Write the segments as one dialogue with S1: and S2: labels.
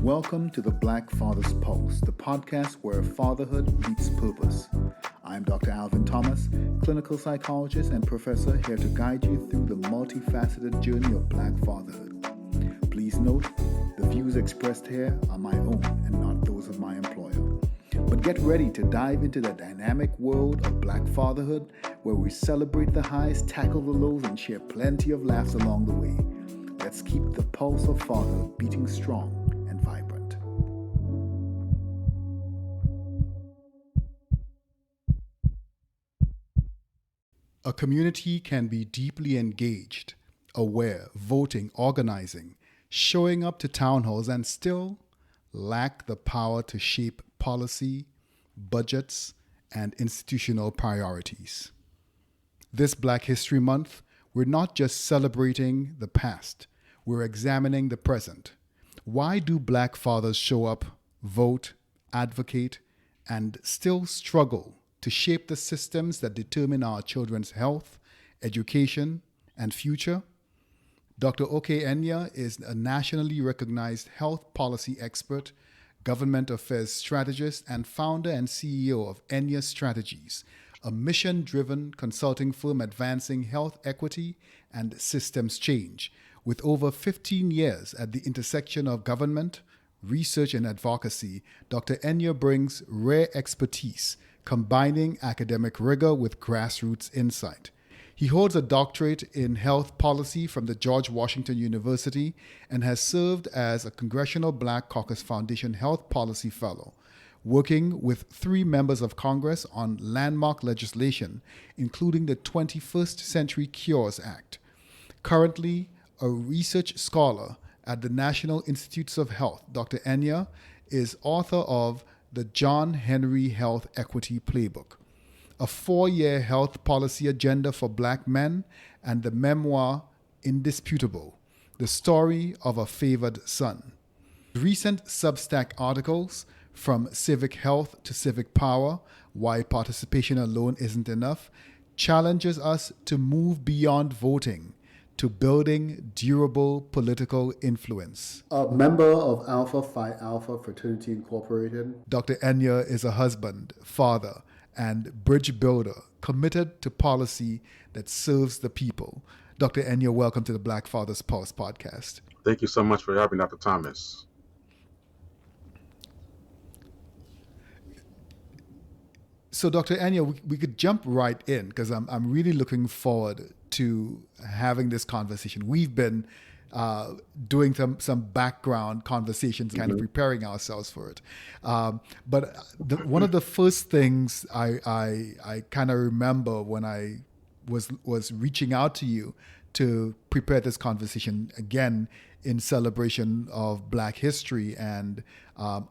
S1: Welcome to the Black Father's Pulse, the podcast where fatherhood meets purpose. I'm Dr. Alvin Thomas, clinical psychologist and professor, here to guide you through the multifaceted journey of Black fatherhood. Please note, the views expressed here are my own and not those of my employer. But get ready to dive into the dynamic world of Black fatherhood, where we celebrate the highs, tackle the lows, and share plenty of laughs along the way. Let's keep the pulse of fatherhood beating strong and vibrant. A community can be deeply engaged, aware, voting, organizing, showing up to town halls, and still lack the power to shape policy, budgets, and institutional priorities. This Black History Month, we're not just celebrating the past, we're examining the present. Why do Black fathers show up, vote, advocate, and still struggle to shape the systems that determine our children's health, education, and future? Dr. Okey Enyia is a nationally recognized health policy expert, government affairs strategist, and founder and CEO of Enyia Strategies, a mission-driven consulting firm advancing health equity and systems change. With over 15 years at the intersection of government, research, and advocacy, Dr. Enyia brings rare expertise, combining academic rigor with grassroots insight. He holds a doctorate in health policy from the George Washington University and has served as a Congressional Black Caucus Foundation Health Policy Fellow, working with 3 members of Congress on landmark legislation, including the 21st Century Cures Act. Currently a research scholar at the National Institutes of Health, Dr. Enyia is author of the John Henry Health Equity Playbook, a 4-year health policy agenda for Black men, and the memoir Indisputable, the story of a favored son. Recent Substack articles, From Civic Health to Civic Power, Why Participation Alone Isn't Enough, challenges us to move beyond voting to building durable political influence. A member of Alpha Phi Alpha Fraternity Incorporated, Dr. Enyia is a husband, father, and bridge builder committed to policy that serves the people. Dr. Enyia, welcome to the Black Fathers Pulse podcast.
S2: Thank you so much for having me, Dr. Thomas.
S1: So, Dr. Enyia, we could jump right in because I'm really looking forward to having this conversation. We've been doing some background conversations, kind of preparing ourselves for it. But one of the first things I kind of remember when I was reaching out to you to prepare this conversation, again, in celebration of Black history and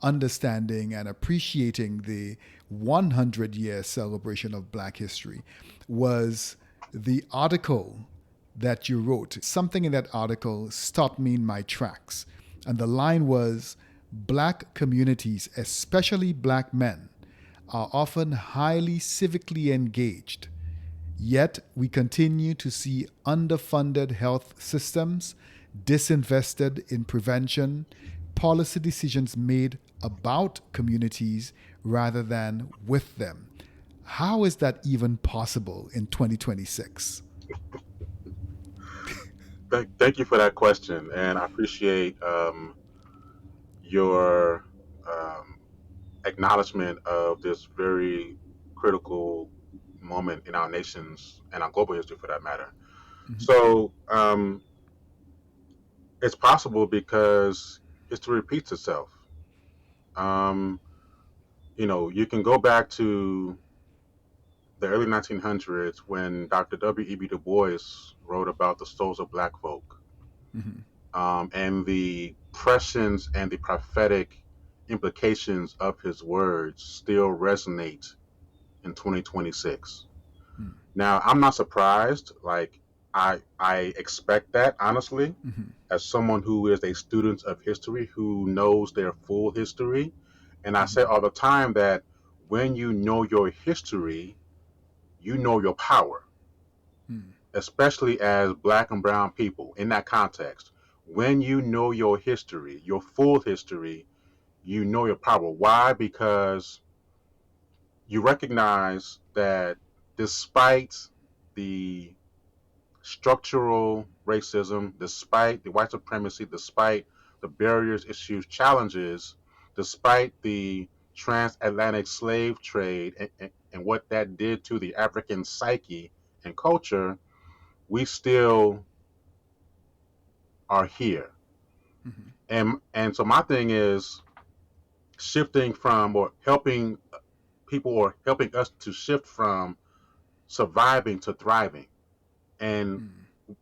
S1: understanding and appreciating the 100-year celebration of Black history, was the article that you wrote. Something in that article stopped me in my tracks. And the line was, Black communities, especially Black men, are often highly civically engaged, yet we continue to see underfunded health systems, disinvested in prevention, policy decisions made about communities rather than with them. How is that even possible in 2026?
S2: Thank you for that question, and I appreciate your acknowledgement of this very critical moment in our nation's and our global history, for that matter. Mm-hmm. So it's possible because history repeats itself. You can go back to the early 1900s when Dr. W.E.B. Du Bois wrote about the souls of Black folk, and the prescience and the prophetic implications of his words still resonate in 2026. Now, I'm not surprised. I expect that, honestly, as someone who is a student of history, who knows their full history. And I say all the time that when you know your history, you know your power, especially as Black and brown people. In that context, When you know your history, your full history, you know your power. Why? Because you recognize that despite the structural racism, despite the white supremacy, despite the barriers, issues, challenges, despite the transatlantic slave trade and what that did to the African psyche and culture, we still are here.
S1: Mm-hmm.
S2: And so my thing is shifting from, or helping people, or helping us to shift from surviving to thriving. And
S1: Mm.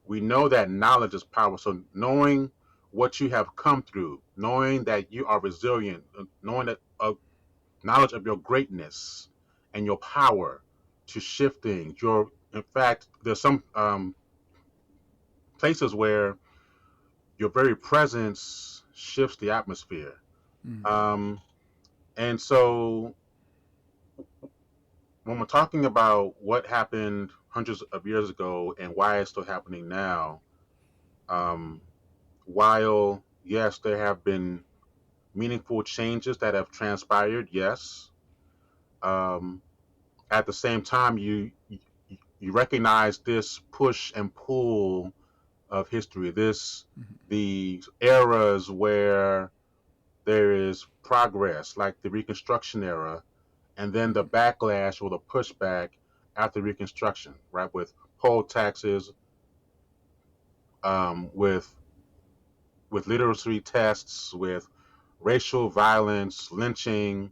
S2: we know that knowledge is power. So knowing what you have come through, knowing that you are resilient, knowing that knowledge of your greatness and your power to shift things. In fact, there's some places where your very presence shifts the atmosphere.
S1: Mm.
S2: Um, and so when we're talking about what happened hundreds of years ago and why it's still happening now, um, while yes, there have been meaningful changes that have transpired, yes, um, at the same time, you recognize this push and pull of history,
S1: Mm-hmm.
S2: the eras where there is progress, like the Reconstruction era, and then the
S1: Mm-hmm.
S2: backlash or the pushback after Reconstruction, right? With poll taxes, with literacy tests, with racial violence, lynching,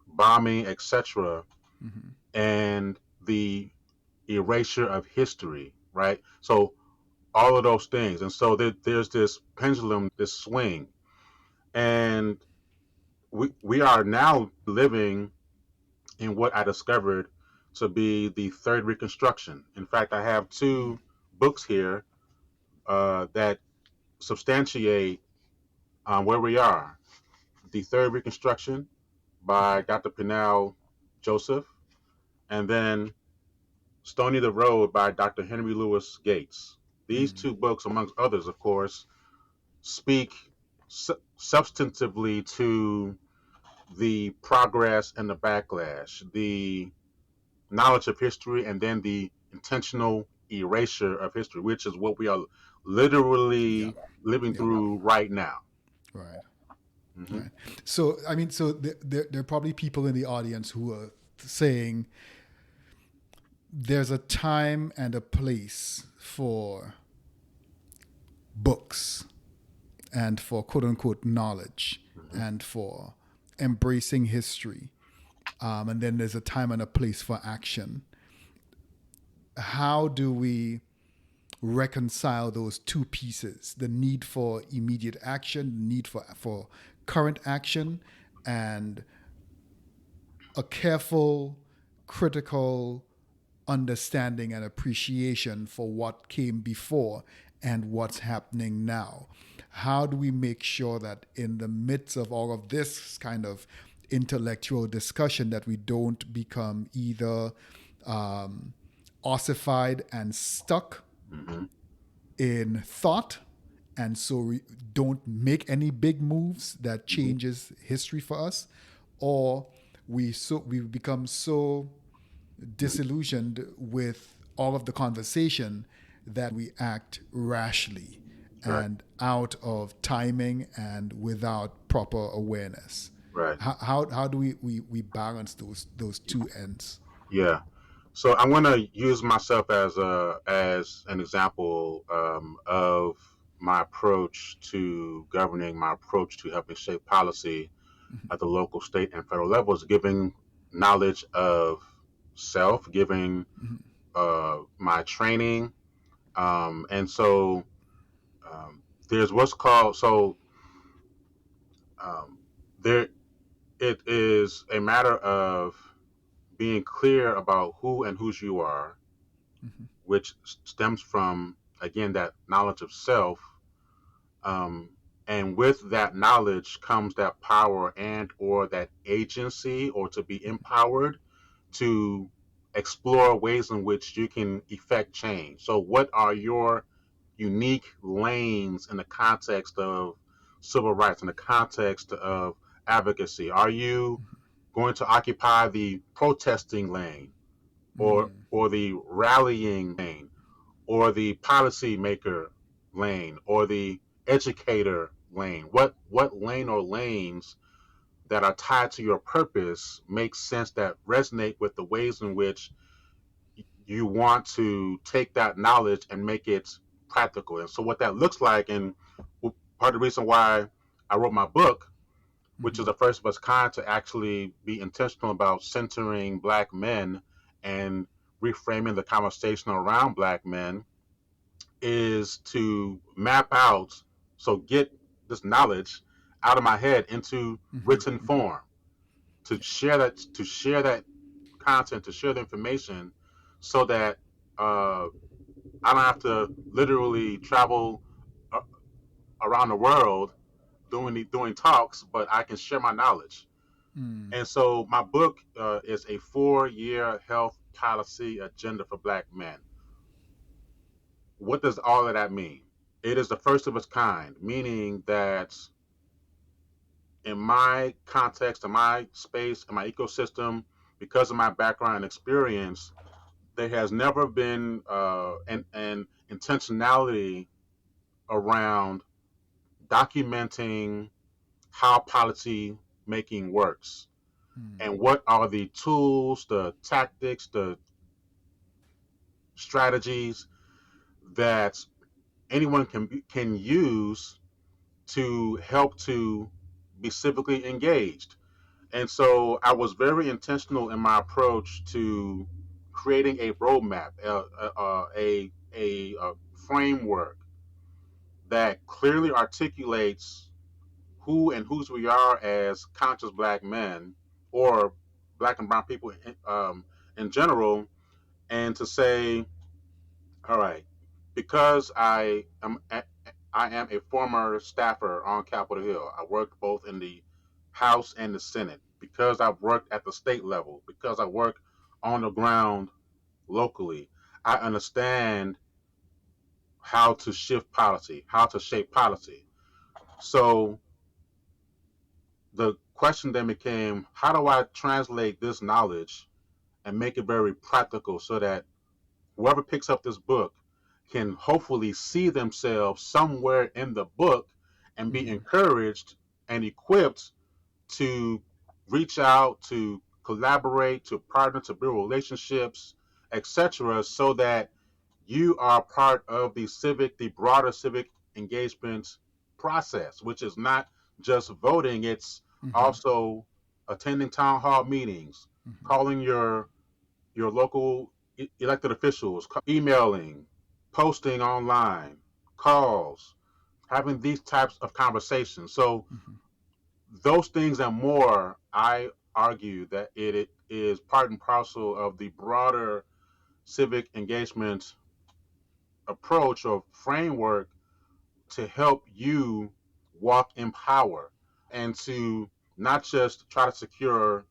S2: bombing, etc.,
S1: Mm-hmm.
S2: and the erasure of history, right? So all of those things, and so there's this pendulum, this swing, and we are now living in what I discovered to be the third Reconstruction. In fact, I have
S1: Mm.
S2: two books here that substantiate where we are. The Third Reconstruction
S1: Mm-hmm.
S2: by Dr. Pinnell Joseph, and then Stony the Road by Dr. Henry Louis Gates. These
S1: Mm.
S2: two books, amongst others, of course, speak substantively to the progress and the backlash, the knowledge of history, and then the intentional erasure of history, which is what we are
S1: Yeah.
S2: literally living
S1: Yeah.
S2: through right now.
S1: Right.
S2: Hmm.
S1: Right. So, I mean, so there are probably people in the audience who are saying there's a time and a place for books and for quote unquote knowledge
S2: Hmm.
S1: and for embracing history. And then there's a time and a place for action. How do we reconcile those two pieces, the need for immediate action, the need for current action, and a careful, critical understanding and appreciation for what came before and what's happening now? How do we make sure that in the midst of all of this kind of intellectual discussion that we don't become either um, ossified and stuck
S2: Hmm.
S1: in thought, and so we don't make any big moves that
S2: Hmm.
S1: changes history for us, or we become so disillusioned with all of the conversation that we act rashly
S2: Right,
S1: and out of timing and without proper awareness.
S2: right.
S1: How do we balance those two ends?
S2: Yeah. So I'm going to use myself as an example of my approach to governing, my approach to helping shape policy
S1: Mm-hmm.
S2: at the local, state, and federal levels, giving knowledge of self, giving
S1: Mm-hmm.
S2: my training, and so um, there's what's called um, there. It is a matter of being clear about who and whose you are,
S1: Mm-hmm.
S2: which stems from again that knowledge of self, um, and with that knowledge comes that power and or that agency, or to be empowered to explore ways in which you can effect change. So what are your unique lanes in the context of civil rights, in the context of advocacy? Are you going to occupy the protesting lane, or the rallying lane, or the policymaker lane, or the educator lane? What lane or lanes that are tied to your purpose make sense, that resonate with the ways in which you want to take that knowledge and make it practical? And so what that looks like, and part of the reason why I wrote my book, which is the first of its kind to actually be intentional about centering Black men and reframing the conversation around Black men, is to map out, so get this knowledge out of my head into written form, to share that content, to share the information, so that I don't have to literally travel uh, around the world doing talks, but I can share my knowledge. And so my book is a 4-year health policy agenda for Black men. What does all of that mean? It is the first of its kind, meaning that in my context, in my space, in my ecosystem, because of my background and experience, there has never been an intentionality around documenting how policy making works, and what are the tools, the tactics, the strategies that anyone can use to help to be civically engaged. And so I was very intentional in my approach to creating a roadmap, a framework that clearly articulates who and whose we are as conscious Black men, or Black and brown people in general, and to say, all right, because I am a former staffer on Capitol Hill. I worked both in the House and the Senate. Because I've worked at the state level, because I work on the ground locally, I understand how to shift policy, how to shape policy. So the question then became, how do I translate this knowledge and make it very practical, so that whoever picks up this book can hopefully see themselves somewhere in the book and be encouraged and equipped to reach out, to collaborate, to partner, to build relationships, etc., so that you are part of the broader civic engagement process, which is not just voting, it's also attending town hall meetings, calling your local elected officials, emailing, posting online, calls, having these types of conversations. So those things and more, I argue that it is part and parcel of the broader civic engagement approach or framework to help you walk in power, and to not just try to secure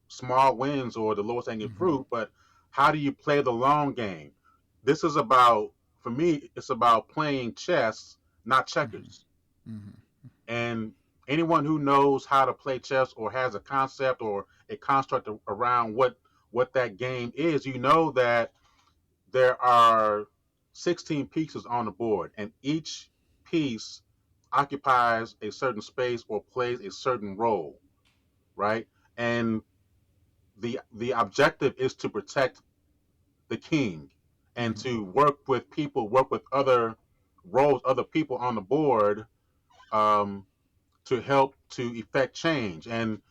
S2: small wins or the lowest hanging fruit, but how do you play the long game? This is about, for me, it's about playing chess, not checkers. And anyone who knows how to play chess, or has a concept or a construct around what that game is, you know that there are 16 pieces on the board, and each piece occupies a certain space or plays a certain role, right? And the objective is to protect the king, and to work with other roles, other people on the board, um, to help to effect change. And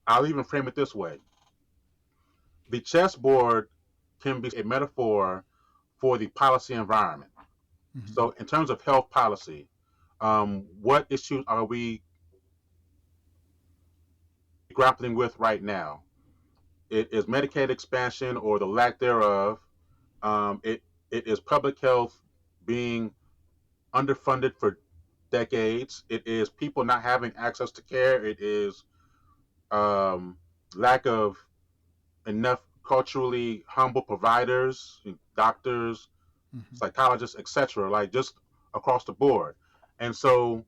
S2: I'll even frame it this way: the chessboard can be a metaphor for the policy environment. So, in terms of health policy, what issues are we grappling with right now? It is Medicaid expansion or the lack thereof. It is public health being underfunded for decades. It is people not having access to care. It is lack of enough culturally humble providers, doctors, psychologists, etc., like just across the board. And so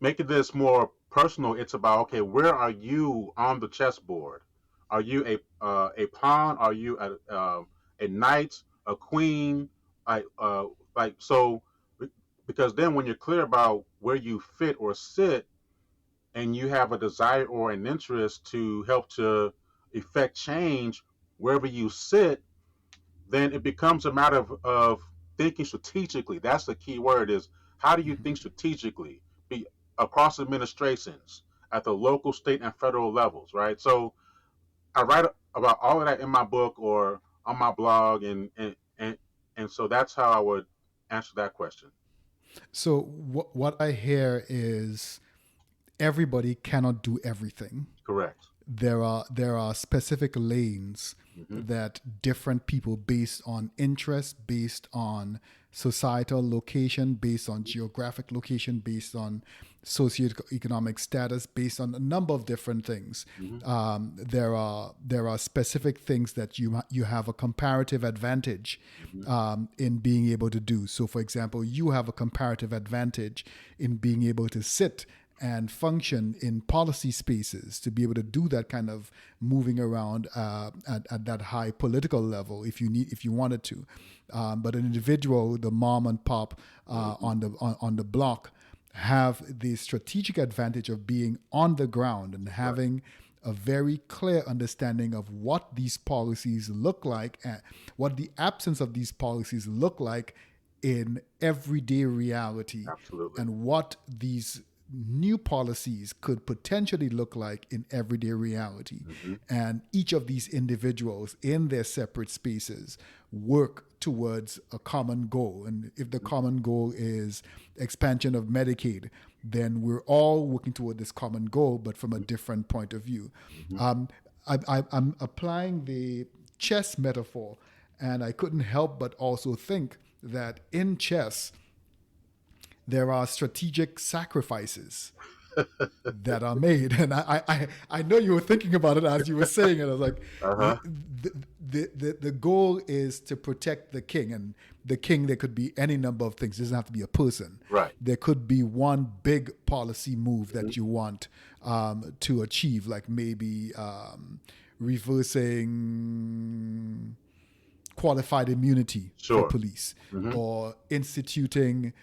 S2: making this more personal, it's about, okay, where are you on the chessboard? Are you a pawn? Are you a knight, a queen? Like so, because then when you're clear about where you fit or sit, and you have a desire or an interest to help to effect change wherever you sit, then it becomes a matter of thinking strategically. That's the key word, is how do you think strategically be across administrations at the local, state, and federal levels, right? So I write about all of that in my book or on my blog, and so that's how I would answer that question.
S1: So what I hear is everybody cannot do everything.
S2: Correct.
S1: There are specific lanes
S2: Mm-hmm.
S1: that different people, based on interest, based on societal location, based on geographic location, based on socioeconomic status, based on a number of different things.
S2: Mm-hmm.
S1: There are specific things that you have a comparative advantage
S2: Mm-hmm.
S1: in being able to do. So, for example, you have a comparative advantage in being able to sit and function in policy spaces, to be able to do that kind of moving around at that high political level if you wanted to. But an individual, the mom and pop on the block, have the strategic advantage of being on the ground and having a very clear understanding of what these policies look like and what the absence of these policies look like in everyday reality,
S2: Absolutely.
S1: and what these new policies could potentially look like in everyday reality.
S2: Mm-hmm.
S1: And each of these individuals in their separate spaces work towards a common goal. And if the common goal is expansion of Medicaid, then we're all working toward this common goal, but from a different point of view.
S2: Mm-hmm.
S1: I'm applying the chess metaphor, and I couldn't help but also think that in chess, there are strategic sacrifices that are made. And I know you were thinking about it as you were saying it. I was like,
S2: Uh-huh.
S1: the goal is to protect the king. And the king, there could be any number of things. It doesn't have to be a person.
S2: Right.
S1: There could be one big policy move
S2: Mm-hmm.
S1: that you want to achieve, like maybe reversing qualified immunity for
S2: Sure.
S1: police,
S2: Mm-hmm.
S1: or instituting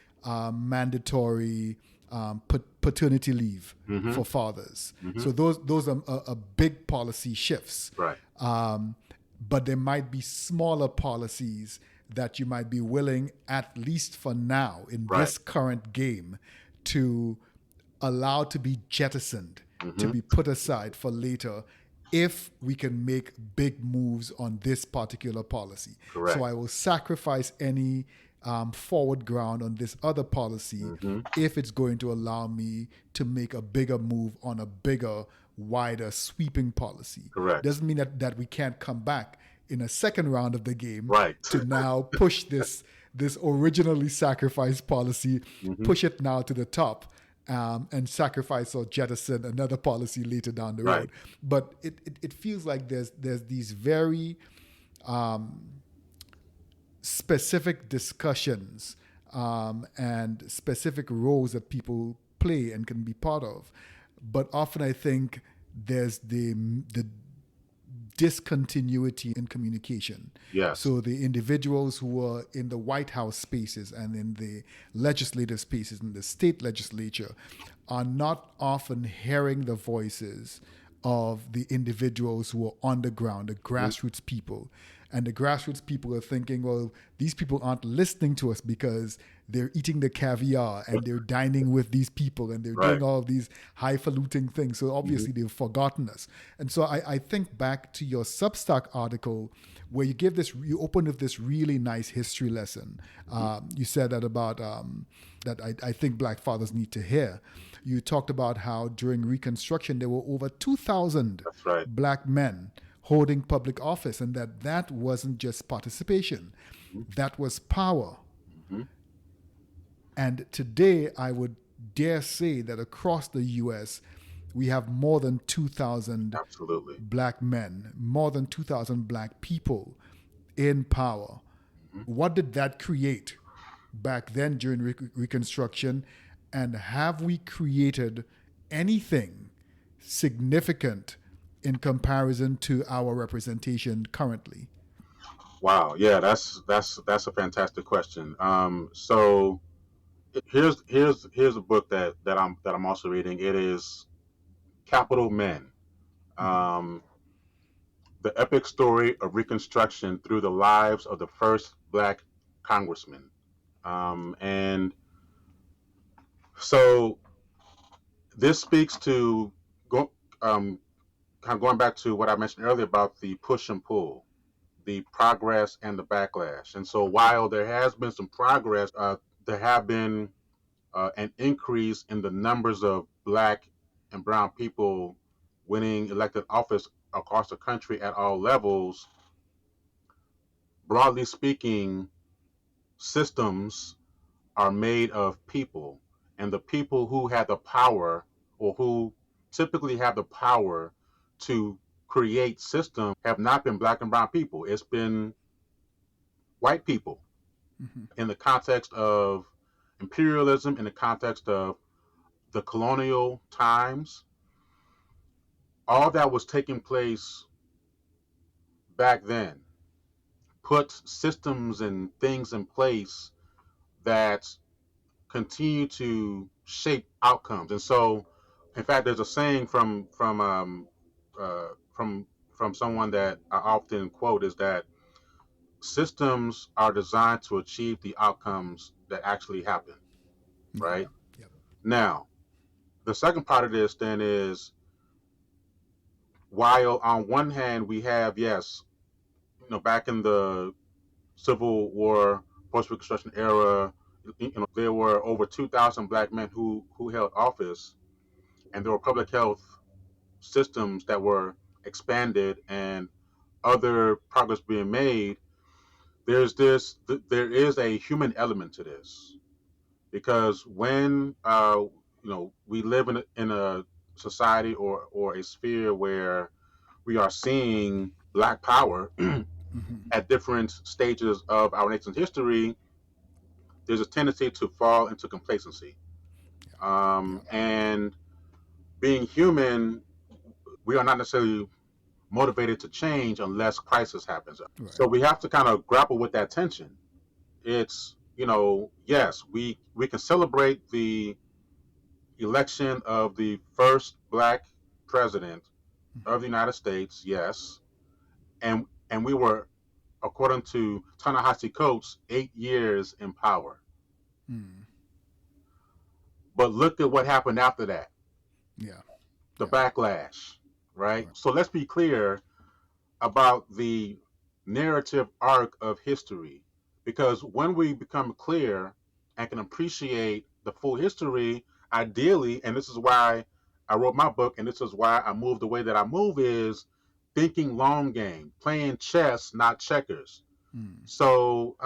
S1: mandatory paternity leave
S2: Mm-hmm.
S1: for fathers.
S2: Mm-hmm.
S1: So those are big policy shifts.
S2: Right.
S1: But there might be smaller policies that you might be willing, at least for now, in
S2: Right.
S1: this current game, to allow to be jettisoned, to be put aside for later, if we can make big moves on this particular policy.
S2: Correct.
S1: So I will sacrifice any forward ground on this other policy if it's going to allow me to make a bigger move on a bigger, wider, sweeping policy.
S2: Correct.
S1: Doesn't mean that we can't come back in a second round of the game
S2: Right.
S1: to now push this originally sacrificed policy, push it now to the top, and sacrifice or jettison another policy later down the
S2: Right.
S1: road. But it feels like there's these very specific discussions and specific roles that people play and can be part of. But often I think there's the discontinuity in communication.
S2: Yes.
S1: So the individuals who are in the White House spaces and in the legislative spaces in the state legislature are not often hearing the voices of the individuals who are on the ground, the grassroots people. And the grassroots people are thinking, well, these people aren't listening to us because they're eating the caviar and they're dining with these people and they're
S2: Right.
S1: doing all of these highfalutin things. So obviously they've forgotten us. And so I think back to your Substack article where you open with this really nice history lesson. You said that about that I think Black fathers need to hear. You talked about how during Reconstruction there were over 2,000
S2: That's right.
S1: Black men holding public office, and that wasn't just participation, that was power. And today I would dare say that across the US we have more than 2,000
S2: Absolutely.
S1: Black men, more than 2,000 Black people in power.
S2: Mhm.
S1: What did that create back then during Reconstruction? And have we created anything significant in comparison to our representation currently?
S2: Wow, yeah, that's a fantastic question. So here's a book that I'm also reading. It is Capital Men, um, the epic story of Reconstruction through the lives of the first Black congressman. And so this speaks to go, um, kind of going back to what I mentioned earlier about the push and pull, the progress and the backlash. And so while there has been some progress, there have been an increase in the numbers of Black and brown people winning elected office across the country at all levels. Broadly speaking, systems are made of people, and the people who have the power, or who typically have the power to create systems, have not been Black and brown people. It's been white people.
S1: Mm-hmm.
S2: In the context of imperialism, in the context of the colonial times, all that was taking place back then put systems and things in place that continue to shape outcomes. And so, in fact, there's a saying from someone that I often quote, is that systems are designed to achieve the outcomes that actually happen.
S1: Yeah.
S2: Right
S1: Yep.
S2: now, the second part of this then is, while on one hand we have, yes, back in the Civil War, post Reconstruction era, there were over 2,000 Black men who held office, and there were public health systems that were expanded and other progress being made. There is a human element to this, because when we live in a society or a sphere where we are seeing Black power
S1: Mm-hmm.
S2: at different stages of our nation's history, there's a tendency to fall into complacency.
S1: Yeah.
S2: And being human, we are not necessarily motivated to change unless crisis happens.
S1: Right.
S2: So we have to kind of grapple with that tension. It's, yes, we can celebrate the election of the first Black president
S1: Mm-hmm.
S2: of the United States, yes, and we were, according to Ta-Nehisi Coates, 8 years in power.
S1: Mm.
S2: But look at what happened after that,
S1: Yeah.
S2: the
S1: Yeah.
S2: backlash, right?
S1: Right.
S2: So let's be clear about the narrative arc of history, because when we become clear and can appreciate the full history, ideally, and this is why I wrote my book, and this is why I move the way that I move, is thinking long game, playing chess, not checkers.
S1: Mm.
S2: So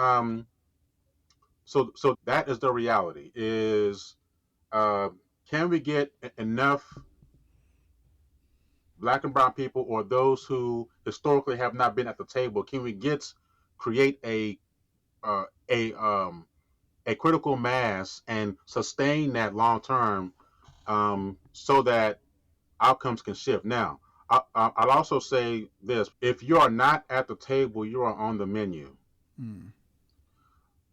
S2: that is the reality, is uh, can we get enough Black and brown people, or those who historically have not been at the table, can we create uh, a a critical mass and sustain that long term, so that outcomes can shift? Now, I'll also say this: if you are not at the table, you are on the menu.
S1: Mm.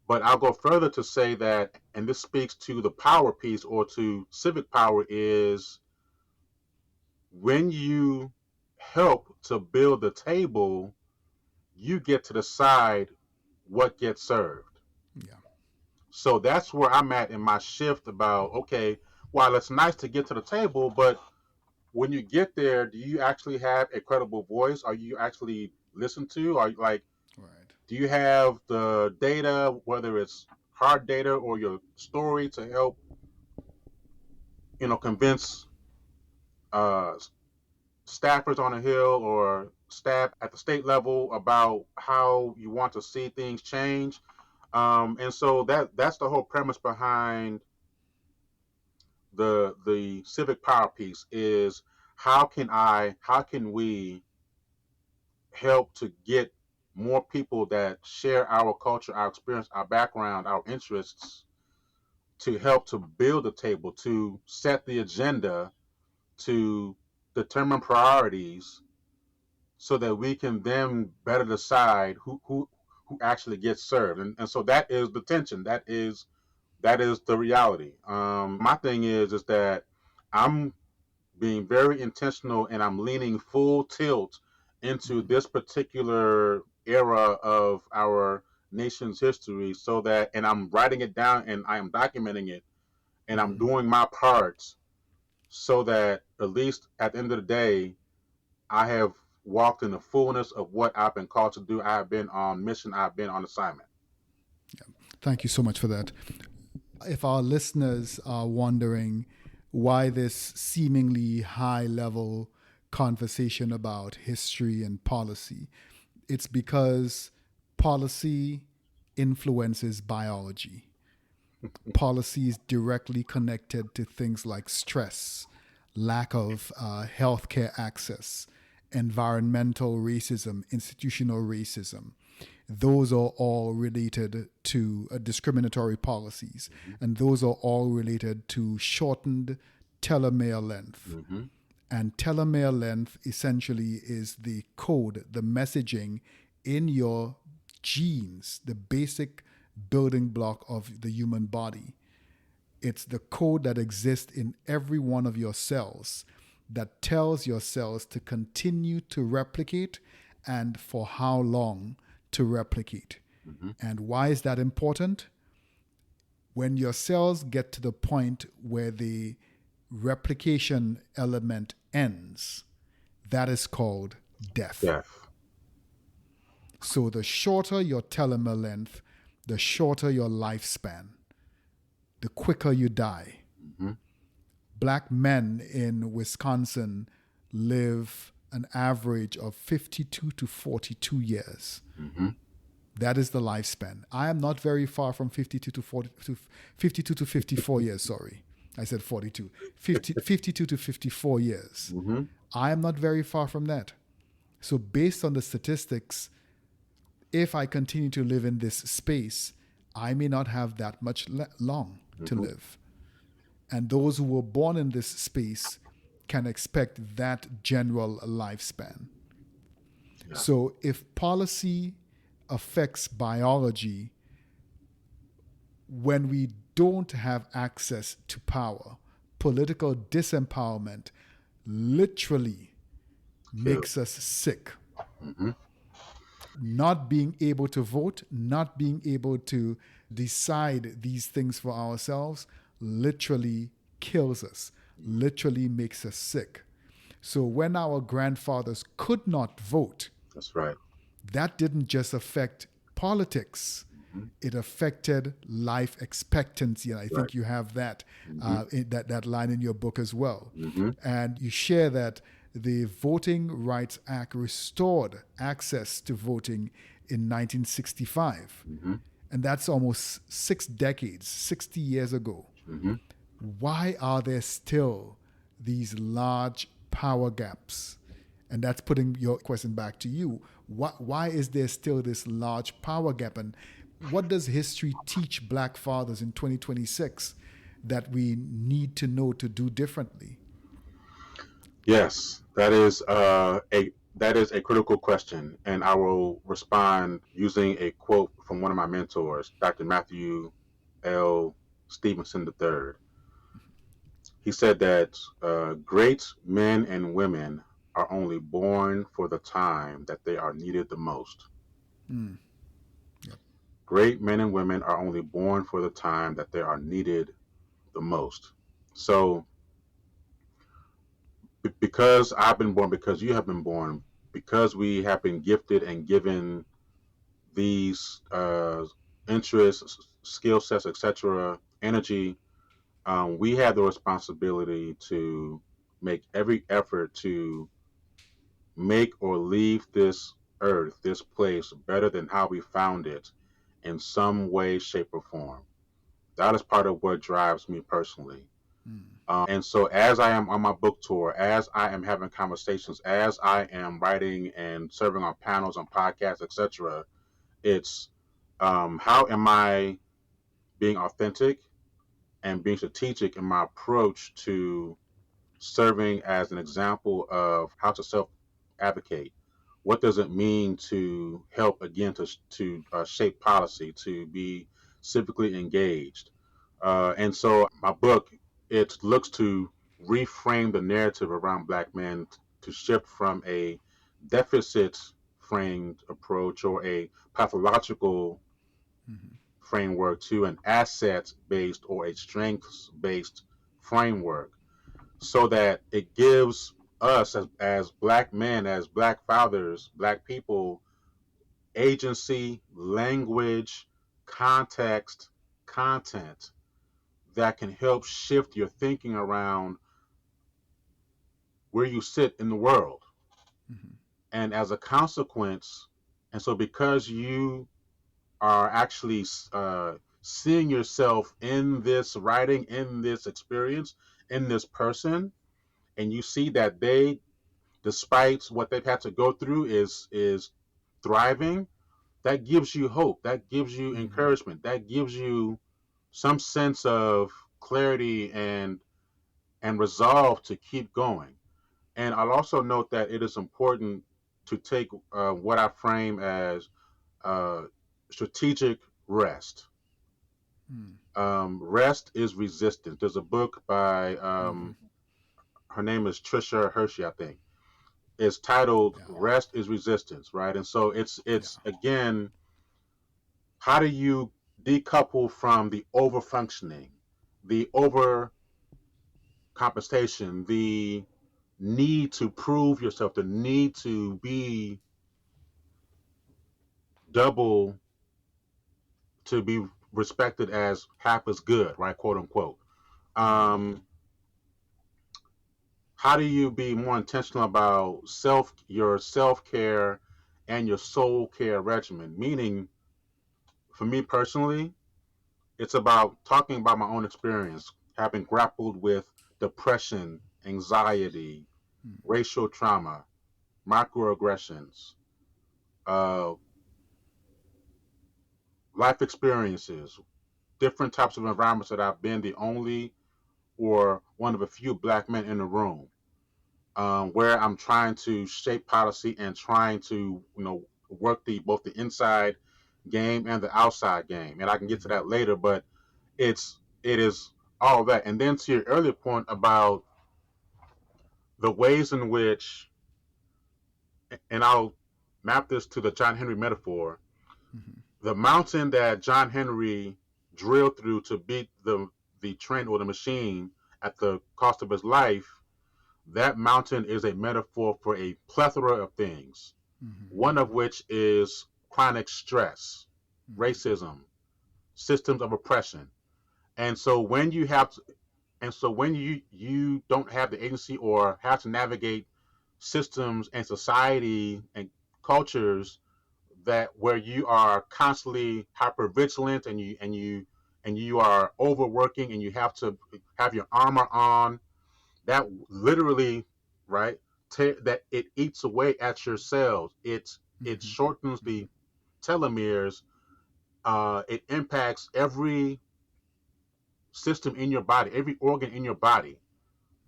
S2: But I'll go further to say that, and this speaks to the power piece, or to civic power, is when you help to build the table, you get to decide what gets served.
S1: Yeah.
S2: So that's where I'm at in my shift about, okay, while it's nice to get to the table, but when you get there, do you actually have a credible voice? Are you actually listened to? Are you, like,
S1: Right.
S2: do you have the data, whether it's hard data or your story, to help, convince uh, staffers on a hill or staff at the state level about how you want to see things change? And so that's the whole premise behind the civic power piece, is how can we help to get more people that share our culture, our experience, our background, our interests, to help to build a table, to set the agenda, to determine priorities, so that we can then better decide who actually gets served. And so that is the tension. That is the reality. My thing is that I'm being very intentional, and I'm leaning full tilt into this particular era of our nation's history, so that, and I'm writing it down and I am documenting it, and I'm doing my parts, so that at least at the end of the day, I have walked in the fullness of what I've been called to do. I have been on mission. I've been on assignment.
S1: Thank you so much for that. If our listeners are wondering why this seemingly high level conversation about history and policy, it's because policy influences biology. Policy is directly connected to things like stress, lack of healthcare access, environmental racism, institutional racism. Those are all related to discriminatory policies, and those are all related to shortened telomere length. And telomere length essentially is the code, the messaging in your genes, the basic building block of the human body. It's the code that exists in every one of your cells that tells your cells to continue to replicate and for how long to replicate. And why is that important? When your cells get to the point where the replication element ends, that is called death.
S2: Death.
S1: So the shorter your telomere length, the shorter your lifespan, the quicker you die. Black men in Wisconsin live an average of 52 to 42 years. That is the lifespan. I am not very far from 52 to 54 years, sorry. I said 42. 52 to 54 years. I am not very far from that. So based on the statistics, if I continue to live in this space, I may not have that much long to live. And those who were born in this space can expect that general lifespan.
S2: Yeah.
S1: So if policy affects biology, when we don't have access to power, political disempowerment literally makes us sick. Not being able to vote, not being able to decide these things for ourselves literally kills us, literally makes us sick. So when our grandfathers could not vote,
S2: That's right.
S1: that didn't just affect politics, it affected life expectancy. And I think you have that, that line in your book as well. And you share that the Voting Rights Act restored access to voting in 1965. And that's almost 6 decades, 60 years ago. Why are there still these large power gaps? And that's putting your question back to you. Why is there still this large power gap? And what does history teach Black fathers in 2026 that we need to know to do differently?
S2: Yes, that is a critical question, and I will respond using a quote from one of my mentors, Dr. Matthew L. Stevenson III. He said that great men and women are only born for the time that they are needed the most. Great men and women are only born for the time that they are needed the most. So, because I've been born, because you have been born, because we have been gifted and given these interests, skill sets, etc., energy, we have the responsibility to make every effort to make or leave this earth, this place, better than how we found it in some way, shape, or form. That is part of what drives me personally. And so, as I am on my book tour, as I am having conversations, as I am writing and serving on panels, on podcasts, etc., it's how am I being authentic and being strategic in my approach to serving as an example of how to self advocate. What does it mean to help again to shape policy, to be civically engaged? And so my book, it looks to reframe the narrative around Black men to shift from a deficit framed approach or a pathological framework to an assets based or a strengths based framework, so that it gives us as Black men, as Black fathers, Black people, agency, language, context, content that can help shift your thinking around where you sit in the world. And as a consequence, and so because you are actually seeing yourself in this writing, in this experience, in this person, and you see that they, despite what they've had to go through, is thriving, that gives you hope, that gives you encouragement, that gives you some sense of clarity and resolve to keep going. And I'll also note that it is important to take what I frame as uh, strategic rest. Rest is resistance. There's a book by her name is Trisha Hershey, I think. It's titled
S1: Yeah.
S2: "Rest is Resistance," right? And so
S1: Yeah.
S2: it's again, how do you decouple from the over functioning, the over compensation, the need to prove yourself, the need to be double, to be respected as half as good, right? Quote unquote. Um, how do you be more intentional about your self care and your soul care regimen? Meaning, for me personally, it's about talking about my own experience, having grappled with depression, anxiety, racial trauma, microaggressions, uh, life experiences, different types of environments that I've been the only or one of a few Black men in the room, where I'm trying to shape policy and trying to, work both the inside game and the outside game. And I can get to that later, but it is all that. And then to your earlier point about the ways in which, and I'll map this to the John Henry metaphor, the mountain that John Henry drilled through to beat the train or the machine at the cost of his life, that mountain is a metaphor for a plethora of things. One of which is chronic stress, racism, systems of oppression. And so when you have to, and so when you don't have the agency or have to navigate systems and society and cultures that where you are constantly hyper vigilant and you are overworking and you have to have your armor on, that literally, right, that it eats away at your cells. It shortens the telomeres. It impacts every system in your body, every organ in your body,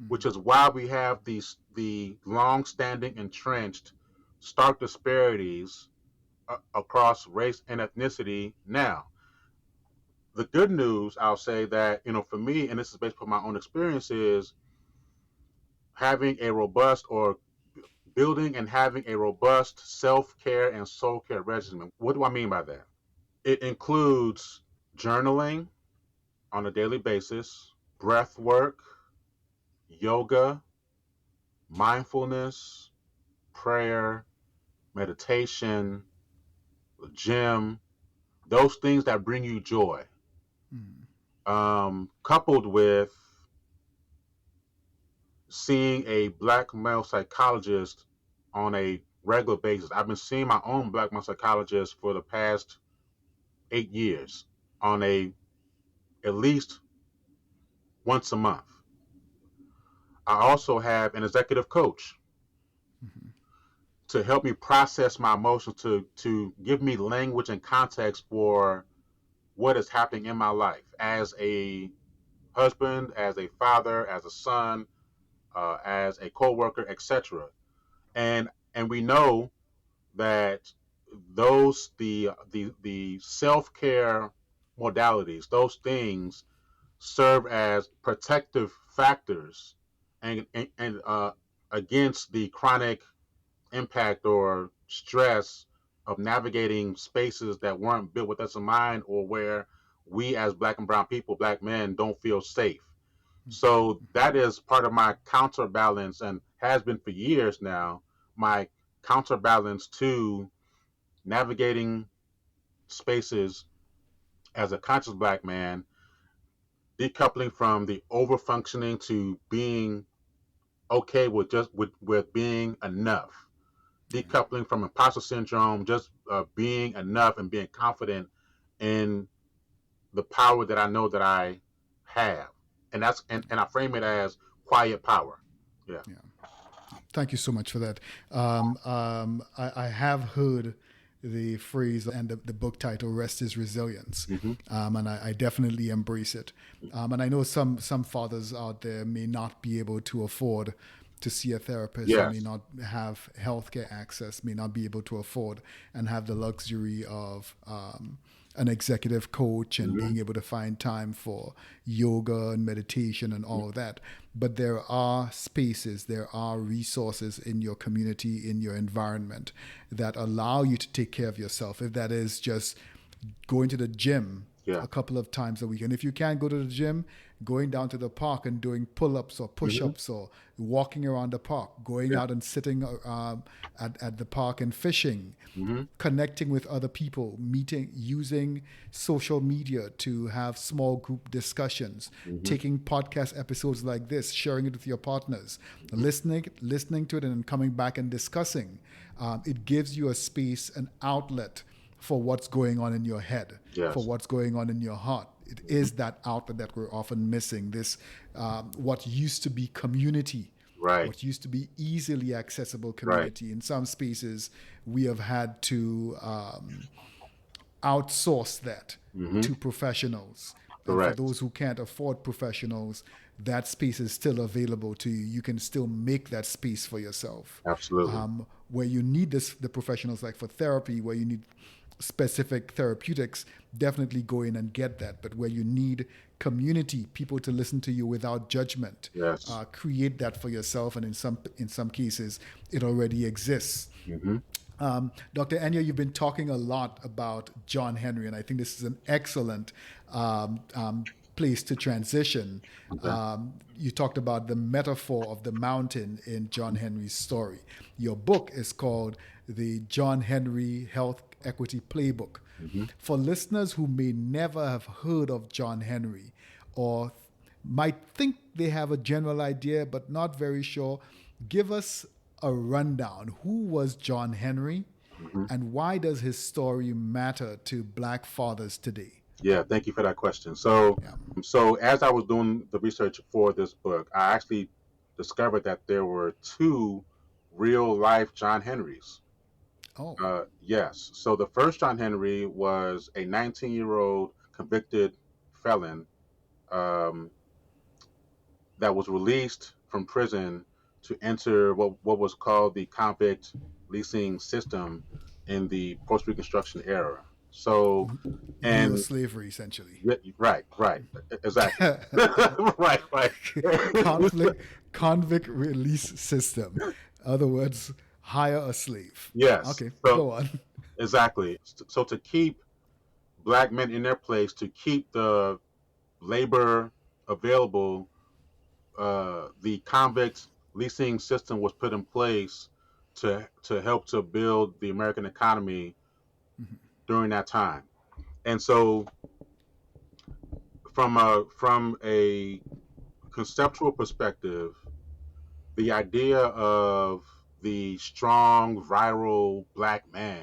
S2: which is why we have the long-standing, entrenched, stark disparities across race and ethnicity now. The good news, I'll say that, for me, and this is based on my own experience, is having a robust or building and having a robust self-care and soul care regimen. What do I mean by that? It includes journaling on a daily basis, breath work, yoga, mindfulness, prayer, meditation, the gym, those things that bring you joy, coupled with seeing a Black male psychologist on a regular basis. I've been seeing my own Black male psychologist for the past 8 years on a at least once a month. I also have an executive coach
S1: Mm-hmm.
S2: to help me process my emotions, to give me language and context for what is happening in my life as a husband, as a father, as a son, as a co-worker, etc. And we know that the self-care modalities, those things serve as protective factors and against the chronic impact or stress of navigating spaces that weren't built with us in mind, or where we as black and brown people, black men, don't feel safe. So that is part of my counterbalance, and has been for years now, my counterbalance to navigating spaces as a conscious black man, decoupling from the over functioning to being okay with just with being enough,
S1: Yeah.
S2: decoupling from imposter syndrome, just being enough and being confident in the power that I know that I have. And I frame it as quiet power. Yeah.
S1: Yeah. Thank you so much for that. I have heard the phrase and the book title "Rest is Resilience,"
S2: Mm-hmm.
S1: and I definitely embrace it. And I know some fathers out there may not be able to afford to see a therapist, or may
S2: Yes.
S1: not have healthcare access, may not be able to afford and have the luxury of an executive coach and
S2: Mm-hmm.
S1: being able to find time for yoga and meditation and all of that. But there are spaces, there are resources in your community, in your environment that allow you to take care of yourself. If that is just going to the gym
S2: Yeah.
S1: a couple of times a week. And if you can't go to the gym, going down to the park and doing pull-ups or
S2: Mm-hmm.
S1: push-ups, or walking around the park, going
S2: Yeah.
S1: out and sitting at the park and fishing,
S2: Mm-hmm.
S1: connecting with other people, meeting, using social media to have small group discussions,
S2: Mm-hmm.
S1: taking podcast episodes like this, sharing it with your partners,
S2: Mm-hmm.
S1: listening to it, and then coming back and discussing. It gives you a space, an outlet for what's going on in your head, for
S2: Yes.
S1: what's going on in your heart. It
S2: Mm-hmm.
S1: is that outlet that we're often missing. This, what used to be community,
S2: Right.
S1: what used to be easily accessible
S2: Right.
S1: community. In some spaces, we have had to outsource that
S2: Mm-hmm.
S1: to professionals. And for
S2: Correct.
S1: those who can't afford professionals, that space is still available to you. You can still make that space for yourself.
S2: Absolutely.
S1: Where you need the professionals, like for therapy, where you need specific therapeutics, definitely go in and get that. But where you need community, people to listen to you without judgment,
S2: Yes.
S1: create that for yourself. And in some cases, it already exists.
S2: Mm-hmm.
S1: Dr. Enyia, you've been talking a lot about John Henry, and I think this is an excellent place to transition.
S2: Okay.
S1: You talked about the metaphor of the mountain in John Henry's story. Your book is called The John Henry Health Equity Playbook.
S2: Mm-hmm.
S1: For listeners who may never have heard of John Henry, or might think they have a general idea but not very sure, give us a rundown. Who was John Henry,
S2: Mm-hmm.
S1: and why does his story matter to black fathers today?
S2: Yeah. Thank you for that question.
S1: Yeah.
S2: So as I was doing the research for this book, I actually discovered that there were two real life John Henrys.
S1: Oh.
S2: Yes. So the first John Henry was a 19-year-old convicted felon, um, that was released from prison to enter what was called the convict leasing system in the post Reconstruction era. So,
S1: Neo
S2: and
S1: slavery, essentially.
S2: yeah, right, right, exactly. Right, right.
S1: Conflict convict release system. Other words, hire a slave.
S2: Yes.
S1: Okay,
S2: So
S1: go on.
S2: exactly. So to keep black men in their place, to keep the labor available, the convict leasing system was put in place to help to build the American economy during that time. And so, from a conceptual perspective, the idea of the strong, viral black man,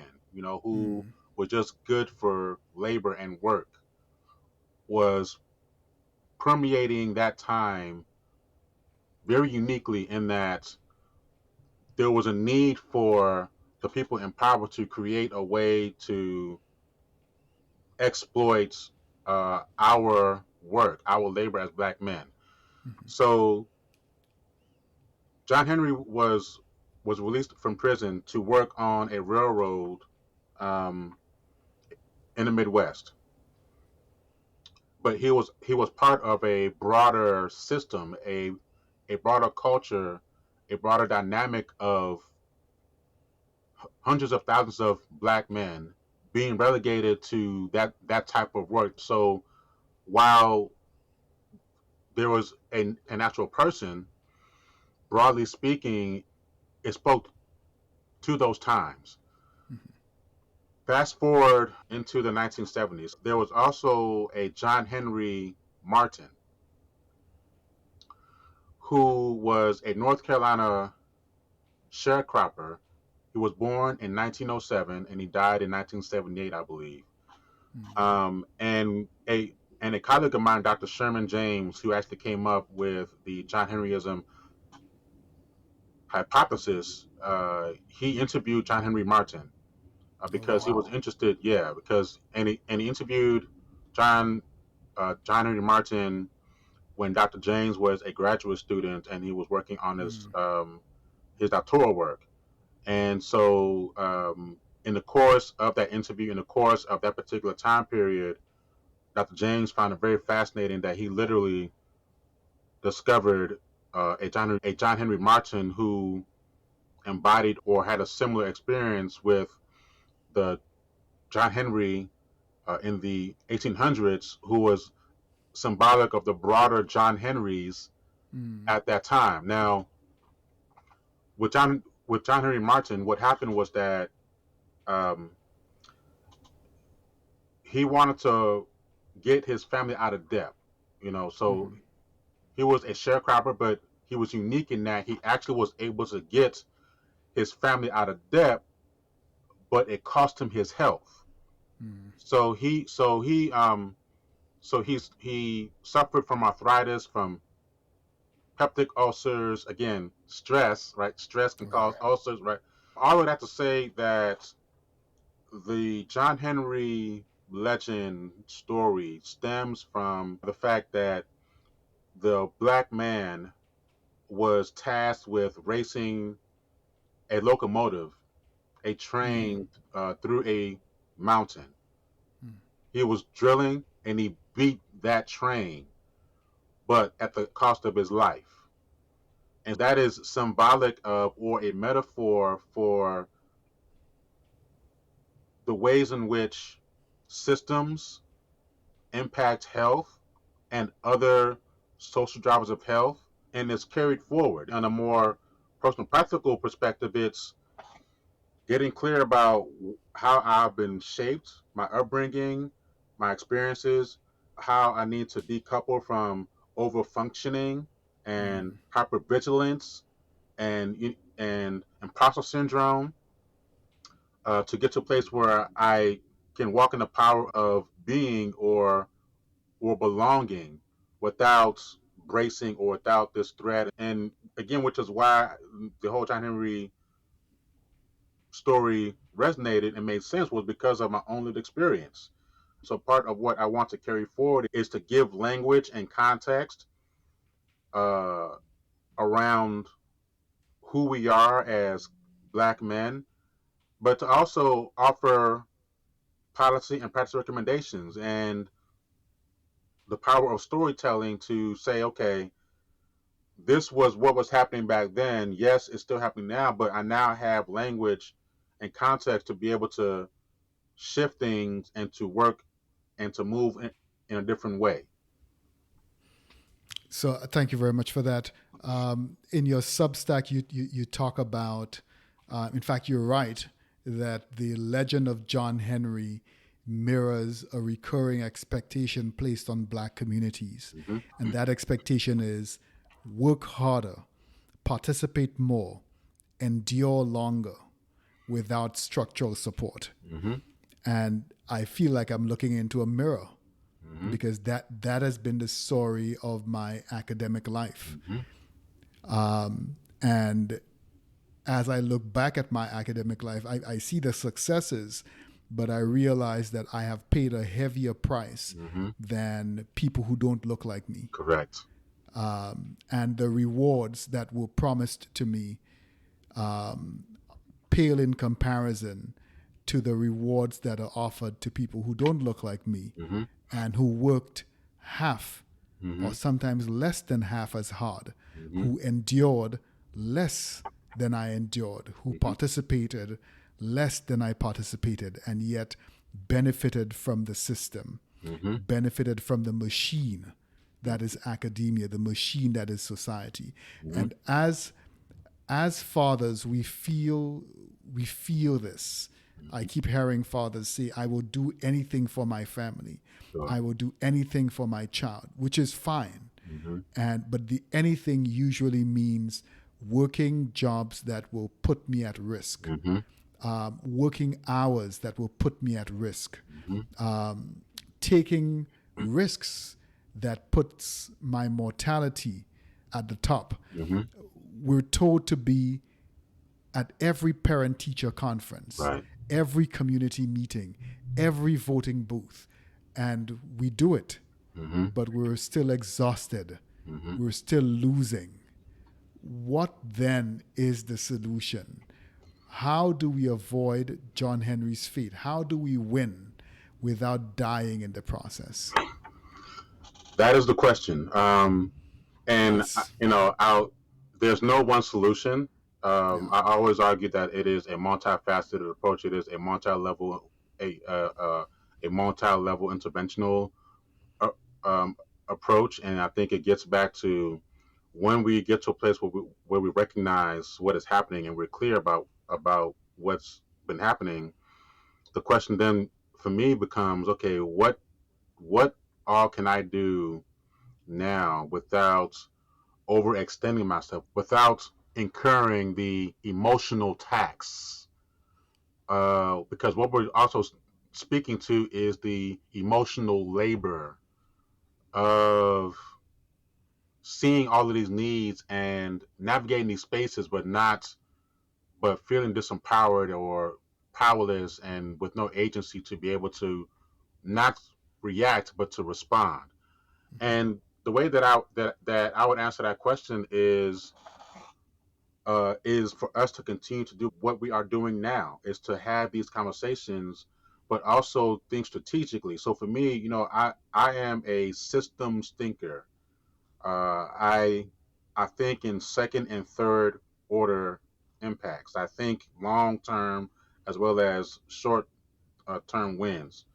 S2: who was just good for labor and work, was permeating that time very uniquely in that there was a need for the people in power to create a way to exploit our work, our labor as black men.
S1: Mm-hmm.
S2: So John Henry was released from prison to work on a railroad um, in the Midwest, but he was part of a broader system, a broader culture, a broader dynamic of hundreds of thousands of black men being relegated to that type of work. So while there was an actual person, broadly speaking, it spoke to those times.
S1: Mm-hmm.
S2: Fast forward into the 1970s, there was also a John Henry Martin, who was a North Carolina sharecropper. He was born in 1907 and he died in 1978, I believe. And a colleague of mine, Dr. Sherman James, who actually came up with the John Henryism hypothesis, he interviewed John Henry Martin
S1: Oh,
S2: because he was
S1: wow.
S2: interested. Yeah, because and he interviewed John Henry Martin when Dr. James was a graduate student and he was working on
S1: Mm.
S2: his doctoral work. And so, in the course of that interview, in the course of that particular time period, Dr. James found it very fascinating that he literally discovered a John Henry Martin who embodied or had a similar experience with the John Henry in the 1800s, who was symbolic of the broader John Henrys
S1: Mm.
S2: at that time. Now, with John Henry Martin, what happened was that um, he wanted to get his family out of debt. So
S1: Mm-hmm.
S2: he was a sharecropper, but he was unique in that he actually was able to get his family out of debt, but it cost him his health.
S1: Mm.
S2: So he suffered from arthritis, from peptic ulcers, again, stress, right? Stress can cause
S1: Right.
S2: ulcers, right? All of that to say that the John Henry legend story stems from the fact that the black man was tasked with racing a locomotive, a
S1: Mm.
S2: train through a mountain.
S1: Mm.
S2: He was drilling and he beat that train, but at the cost of his life. And that is symbolic of, or a metaphor for, the ways in which systems impact health and other social drivers of health, and it's carried forward. On a more personal, practical perspective, it's getting clear about how I've been shaped, my upbringing, my experiences, how I need to decouple from over functioning and
S1: Mm.
S2: hypervigilance and imposter syndrome, to get to a place where I can walk in the power of being or belonging without bracing or without this threat. And again, which is why the whole John Henry story resonated and made sense, was because of my own lived experience. So part of what I want to carry forward is to give language and context uh, around who we are as black men, but to also offer policy and practice recommendations and the power of storytelling to say, okay, this was what was happening back then. Yes, it's still happening now, but I now have language and context to be able to shift things and to work and to move in a different way.
S1: So thank you very much for that. In your Substack, you talk about, in fact, you're right that the legend of John Henry mirrors a recurring expectation placed on black communities.
S2: Mm-hmm.
S1: And that expectation is work harder, participate more, endure longer without structural support.
S2: Mm-hmm.
S1: And I feel like I'm looking into a mirror
S2: Mm-hmm.
S1: because that has been the story of my academic life.
S2: Mm-hmm.
S1: And as I look back at my academic life, I see the successes, but I realize that I have paid a heavier price than people who don't look like me.
S2: Correct.
S1: And the rewards that were promised to me pale in comparison to the rewards that are offered to people who don't look like me and who worked half or sometimes less than half as hard, who endured less than I endured, who participated less than I participated, and yet benefited from the system, benefited from the machine that is academia, the machine that is society. And as fathers, we feel this. I keep hearing fathers say, I will do anything for my family.
S2: Sure.
S1: I will do anything for my child, which is fine. But the anything usually means working jobs that will put me at risk, working hours that will put me at risk, taking risks that puts my mortality at the top. We're told to be at every parent-teacher conference,
S2: Right.
S1: every community meeting, every voting booth, and we do it, but we're still exhausted. We're still losing. What then is the solution? How do we avoid John Henry's fate? How do we win without dying in the process?
S2: That is the question. And
S1: Yes.
S2: there's no one solution. I always argue that it is a multifaceted approach. It is a multi-level, a multi-level interventional uh, approach, and I think it gets back to when we get to a place where we recognize what is happening and we're clear about what's been happening. The question then for me becomes, okay, what all can I do now without overextending myself, without incurring the emotional tax? Because what we're also speaking to is the emotional labor of seeing all of these needs and navigating these spaces, but feeling disempowered or powerless and with no agency to be able to not react but to respond. And the way that I would answer that question is for us to continue to do what we are doing now, is to have these conversations, but also think strategically. So for me, I am a systems thinker. I think in second and third order impacts. I think long term as well as short term wins.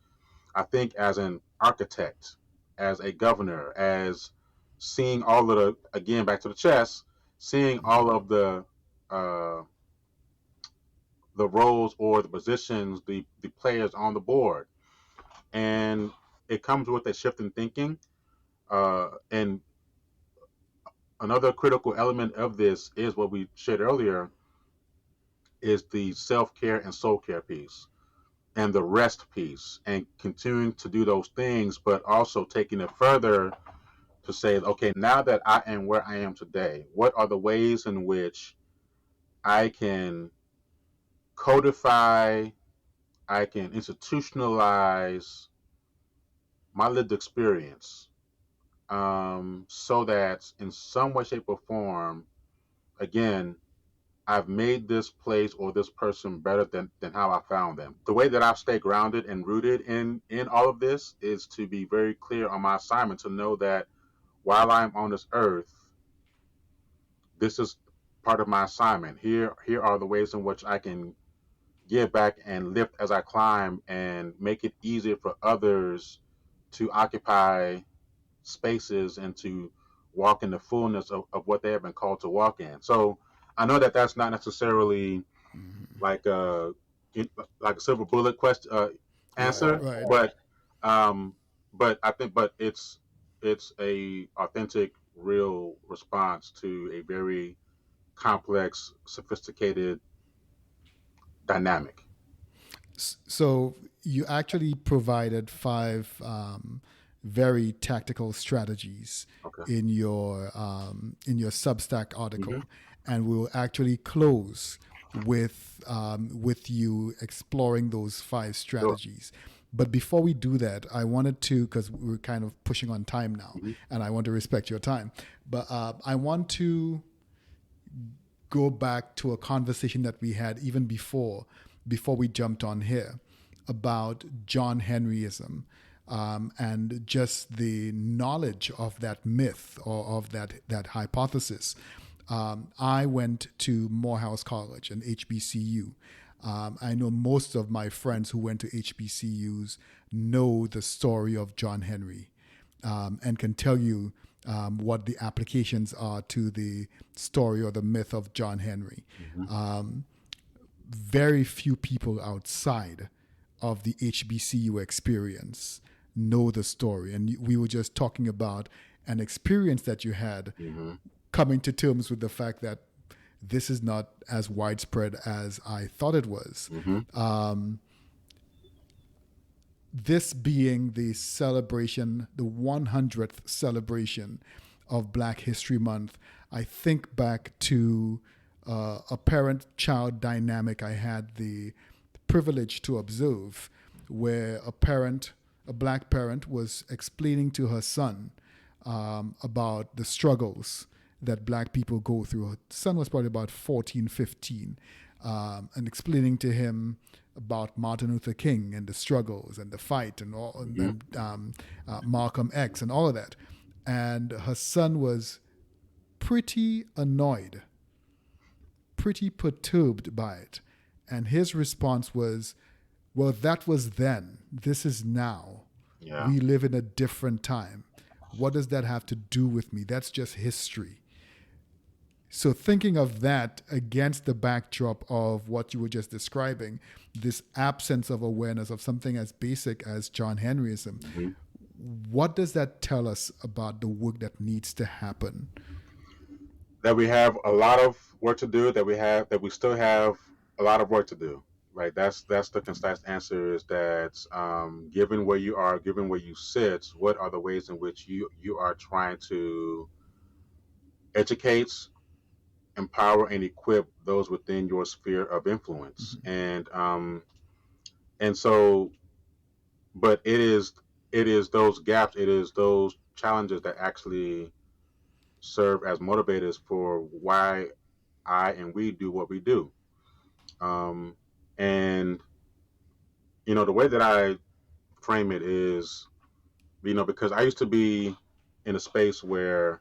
S2: I think as an architect, as a governor, as seeing all of the, again back to the chess, seeing all of uh, the roles or the positions, the players on the board, and it comes with a shift in thinking. And another critical element of this is what we shared earlier, is the self-care and soul care piece and the rest piece, and continuing to do those things, but also taking it further to say, okay, now that I am where I am today, what are the ways in which I can codify, I can institutionalize my lived experience, so that in some way, shape, or form, again, I've made this place or this person better than how I found them. The way that I've stayed grounded and rooted in all of this is to be very clear on my assignment, to know that while I'm on this earth, this is part of my assignment. Here are the ways in which I can give back and lift as I climb and make it easier for others to occupy spaces and to walk in the fullness of what they have been called to walk in. So I know that that's not necessarily like a like a silver bullet question
S1: Right,
S2: answer,
S1: right.
S2: um, but I think it's a authentic, real response to a very complex, sophisticated dynamic.
S1: So you actually provided five very tactical strategies
S2: Okay.
S1: in your Substack
S2: Mm-hmm.
S1: article, and we will actually close with you exploring those 5 strategies. But before we do that, I wanted to, because we're kind of pushing on time now,
S2: Mm-hmm.
S1: and I want to respect your time. But I want to go back to a conversation that we had even before we jumped on here about John Henryism, and just the knowledge of that myth or of that hypothesis. I went to Morehouse College, an HBCU. I know most of my friends who went to HBCUs know the story of John Henry, and can tell you what the applications are to the story or the myth of John Henry.
S2: Mm-hmm.
S1: Very few people outside of the HBCU experience know the story. And we were just talking about an experience that you had
S2: Mm-hmm.
S1: coming to terms with the fact that this is not as widespread as I thought it was.
S2: Mm-hmm.
S1: This being the celebration, the 100th celebration of Black History Month, I think back to a parent child dynamic I had the privilege to observe, where a black parent, was explaining to her son about the struggles that black people go through. Her son was probably about 14, 15, and explaining to him about Martin Luther King and the struggles and the fight and all,
S2: Mm-hmm.
S1: Malcolm X and all of that. And her son was pretty annoyed, pretty perturbed by it. And his response was, well, that was then. This is now.
S2: Yeah.
S1: We live in a different time. What does that have to do with me? That's just history. So, thinking of that against the backdrop of what you were just describing, this absence of awareness of something as basic as John Henryism,
S2: Mm-hmm.
S1: what does that tell us about the work that needs to happen?
S2: That we have a lot of work to do. That we still have a lot of work to do. Right. That's the concise answer. Is that given where you are, given where you sit, what are the ways in which you are trying to educate, empower, and equip those within your sphere of influence?
S1: Mm-hmm.
S2: And so, but it is those gaps, it is those challenges that actually serve as motivators for why I and we do what we do. Um, and the way that I frame it is, because I used to be in a space where,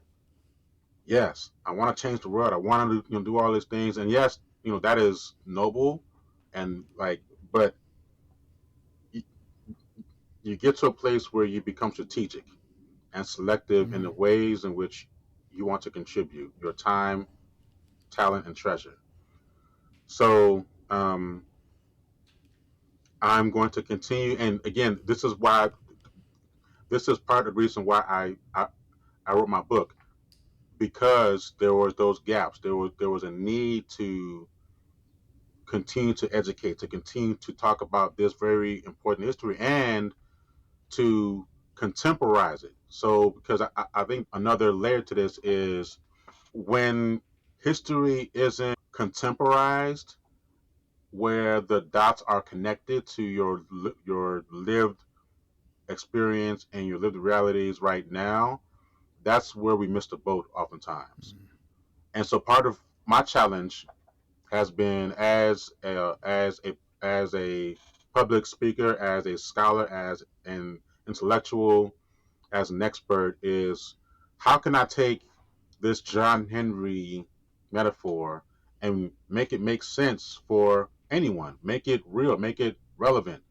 S2: yes, I want to change the world. I want to do all these things, and yes, that is noble, and like, but you, you get to a place where you become strategic and selective in the
S1: Mm-hmm.
S2: ways in which you want to contribute your time, talent, and treasure. So I'm going to continue. And again, this is part of the reason why I wrote my book, because there was those gaps. There was a need to continue to educate, to continue to talk about this very important history, and to contemporize it. So, because I think another layer to this is, when history isn't contemporized, where the dots are connected to your lived experience and your lived realities right now, that's where we miss the boat oftentimes. And so part of my challenge has been, as a public speaker, as a scholar, as an intellectual, as an expert, is how can I take this John Henry metaphor and make it make sense for anyone, make it real, make it relevant,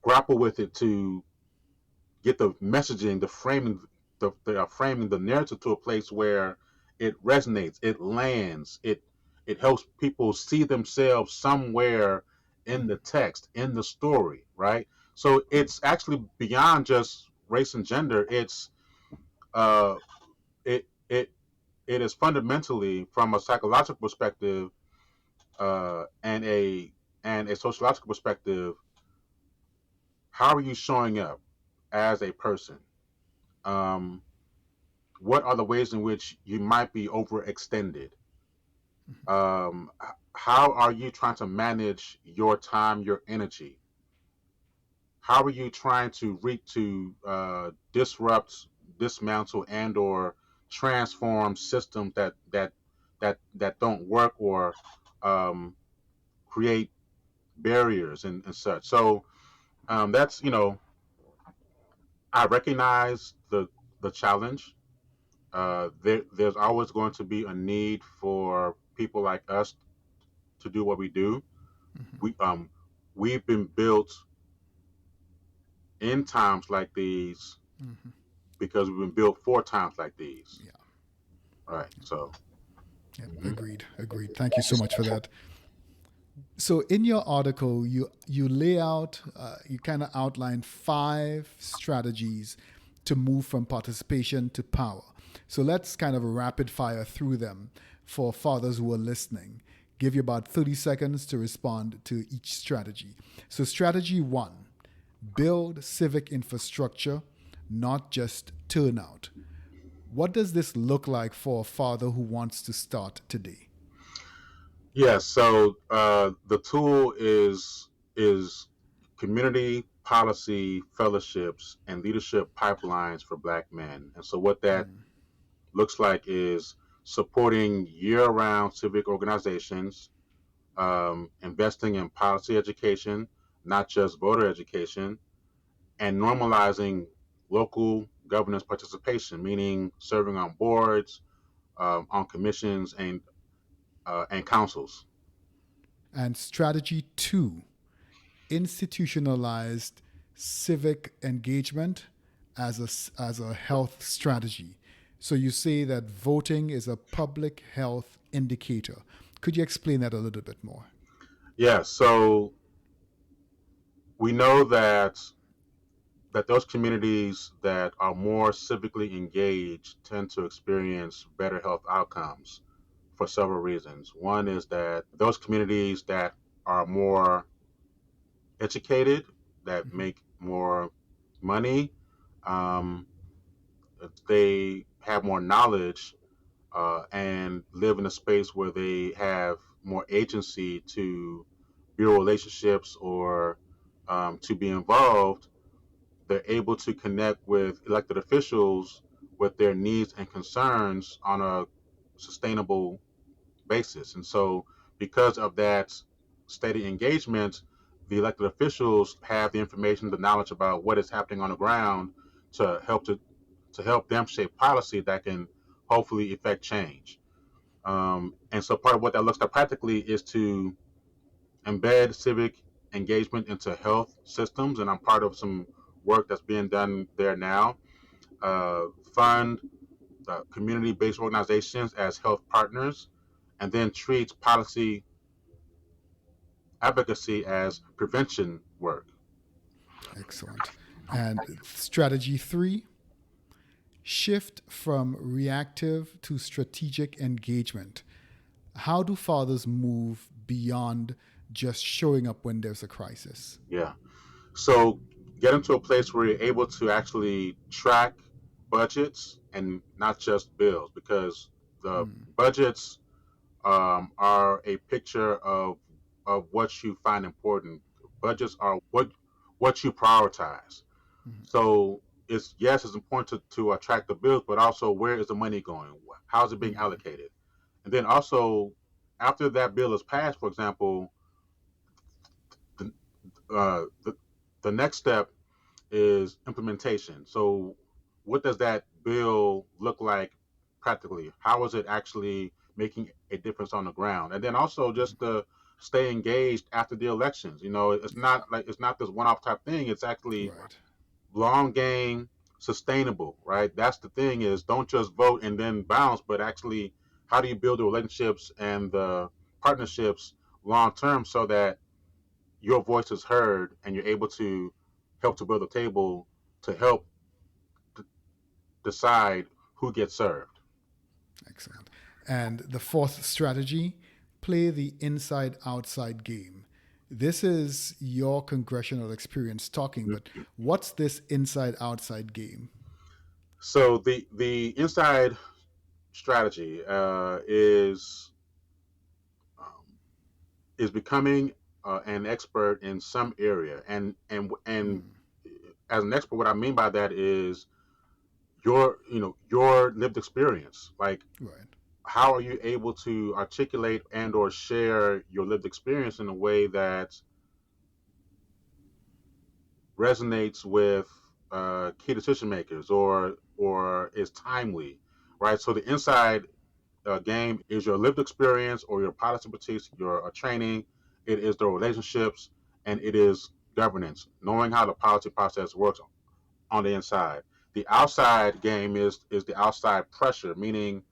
S2: grapple with it to get the messaging, the framing, the narrative to a place where it resonates, it lands, it helps people see themselves somewhere in the text, in the story, right? So it's actually beyond just race and gender. Uh, it it it is fundamentally, from a psychological perspective, and a sociological perspective. How are you showing up as a person? Um, what are the ways in which you might be overextended? Um, how are you trying to manage your time, your energy? How are you trying to disrupt, dismantle, and or transform systems that don't work, or um, create barriers and such? So that's, I recognize the challenge. There's always going to be a need for people like us to do what we do. We've been built in times like these
S1: Hmm.
S2: because we've been built for times like these.
S1: Yeah.
S2: All right. So,
S1: Yep.
S2: mhm.
S1: Agreed. Agreed. Thank you so much for that. So in your article, you lay out, you kind of outline 5 strategies to move from participation to power. So let's kind of rapid fire through them for fathers who are listening. Give you about 30 seconds to respond to each strategy. So strategy 1, build civic infrastructure, not just turnout. What does this look like for a father who wants to start today?
S2: Yeah. So the tool is community policy fellowships and leadership pipelines for Black men. And so what that looks like is supporting year-round civic organizations, investing in policy education, not just voter education, and normalizing local governance participation, meaning serving on boards, on commissions, and councils.
S1: And strategy 2, institutionalized civic engagement as a health strategy. So you say that voting is a public health indicator. Could you explain that a little bit more?
S2: Yeah, so we know that those communities that are more civically engaged tend to experience better health outcomes for several reasons. One is that those communities that are more educated, that
S1: Mm-hmm.
S2: make more money, um, they have more knowledge, and live in a space where they have more agency to build relationships, or to be involved. They're able to connect with elected officials with their needs and concerns on a sustainable basis. And so, because of that steady engagement, the elected officials have the information, the knowledge about what is happening on the ground to help them shape policy that can hopefully effect change. And so, part of what that looks like practically is to embed civic engagement into health systems, and I'm part of some work that's being done there now. Fund community-based organizations as health partners, and then treats policy advocacy as prevention work.
S1: Excellent. And strategy 3, shift from reactive to strategic engagement. How do fathers move beyond just showing up when there's a crisis?
S2: Yeah. So get into a place where you're able to actually track budgets and not just bills, because the
S1: Mm.
S2: budgets are a picture of what you find important. Budgets are what you prioritize.
S1: Mhm.
S2: So it's important to attract the bills, but also, where is the money going? How is it being
S1: Mm.
S2: allocated? And then also, after that bill is passed, for example, the uh, the, the next step is implementation. So what does that bill look like practically? How is it actually making a difference on the ground? And then also, just to stay engaged after the elections.
S1: Yeah.
S2: It's not this one-off type thing. It's actually
S1: Right.
S2: long game, sustainable, right? That's the thing, is don't just vote and then bounce, but actually, how do you build the relationships and the partnerships long term, so that your voice is heard and you're able to help to build a table to help decide who gets served.
S1: Excellent. And the fourth strategy, play the inside outside game. This is your congressional experience talking, but what's this inside outside game?
S2: So the inside strategy um, is becoming an expert in some area, and as an expert, what I mean by that is your lived experience. Like,
S1: Right.
S2: how are you able to articulate and or share your lived experience in a way that resonates with key decision makers, or is timely, right? So the inside game is your lived experience or your policy expertise, your training. It is the relationships, and it is governance, knowing how the policy process works on the inside. The outside game is the outside pressure, meaning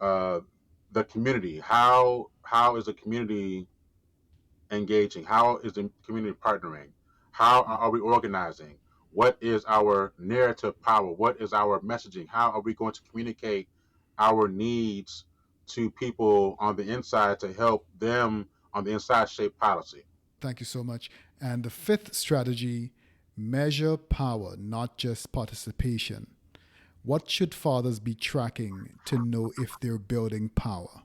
S2: uh, the community. How is the community engaging? How is the community partnering? How are we organizing? What is our narrative power? What is our messaging? How are we going to communicate our needs to people on the inside to help them on the inside shape policy?
S1: Thank you so much. And the fifth strategy, measure power, not just participation. What should fathers be tracking to know if they're building power?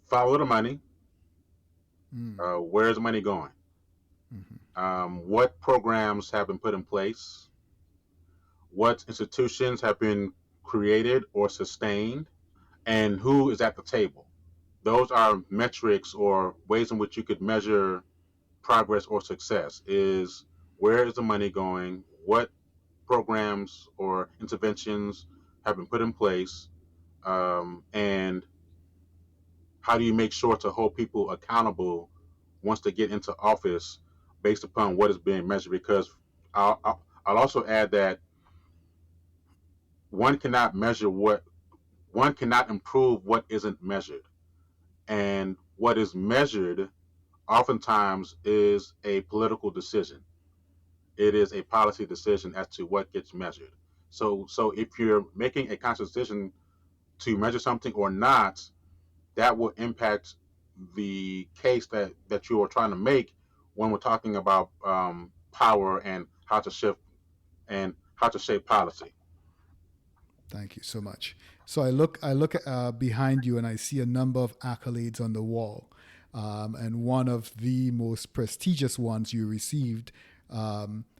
S2: Follow the money. Where is the money going? What programs have been put in place? What institutions have been created or sustained? And who is at the table? Those are metrics or ways in which you could measure progress or success. Is where is the money going? What programs or interventions have been put in place? And how do you make sure to hold people accountable once they get into office based upon what is being measured? Because I'll also add that one cannot measure what one cannot improve what isn't measured, and what is measured oftentimes is a political decision. It is a policy decision as to what gets measured. So if you're making a conscious decision to measure something or not, that will impact the case that you are trying to make when we're talking about power and how to shape policy.
S1: Thank you so much. So I look behind you and I see a number of accolades on the wall, and one of the most prestigious ones you received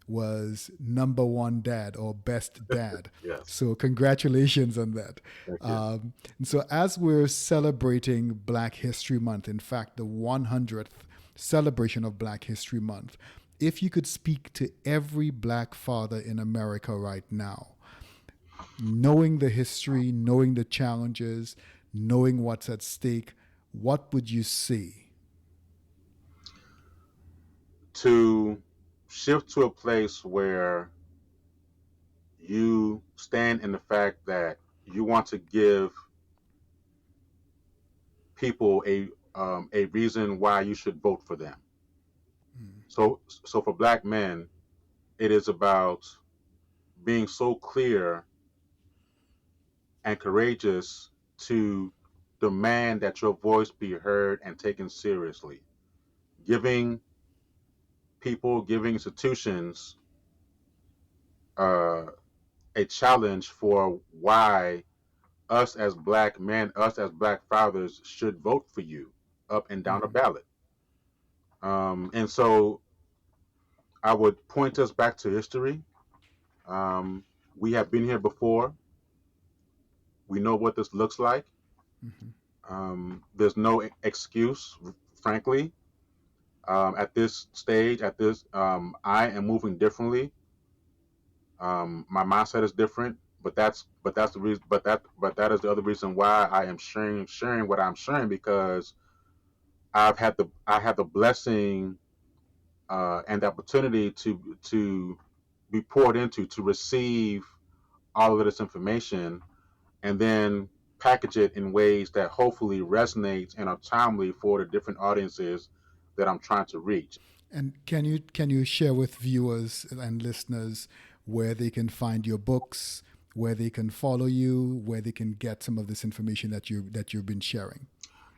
S1: was number one dad or best dad.
S2: Yes.
S1: So congratulations on that.
S2: Thank you.
S1: And so as we're celebrating Black History Month, in fact, the 100th celebration of Black History Month, if you could speak to every Black father in America right now, knowing the history, knowing the challenges, knowing what's at stake, what would you say?
S2: To shift to a place where you stand in the fact that you want to give people a reason why you should vote for them. So for Black men, it is about being so clear and courageous to demand that your voice be heard and taken seriously, giving people, giving institutions uh, a challenge for why us as Black men, us as Black fathers should vote for you up and down the ballot. And so I would point us back to history. Um, we have been here before. We know what this looks like. There's no excuse, frankly. At this stage, I am moving differently. My mindset is different, but that's the reason. But that is the other reason why I am sharing what I'm sharing, because I had the blessing and the opportunity to be poured into, to receive all of this information, and then package it in ways that hopefully resonates and are timely for the different audiences that I'm trying to reach.
S1: And can you share with viewers and listeners where they can find your books, where they can follow you, where they can get some of this information that you've been sharing?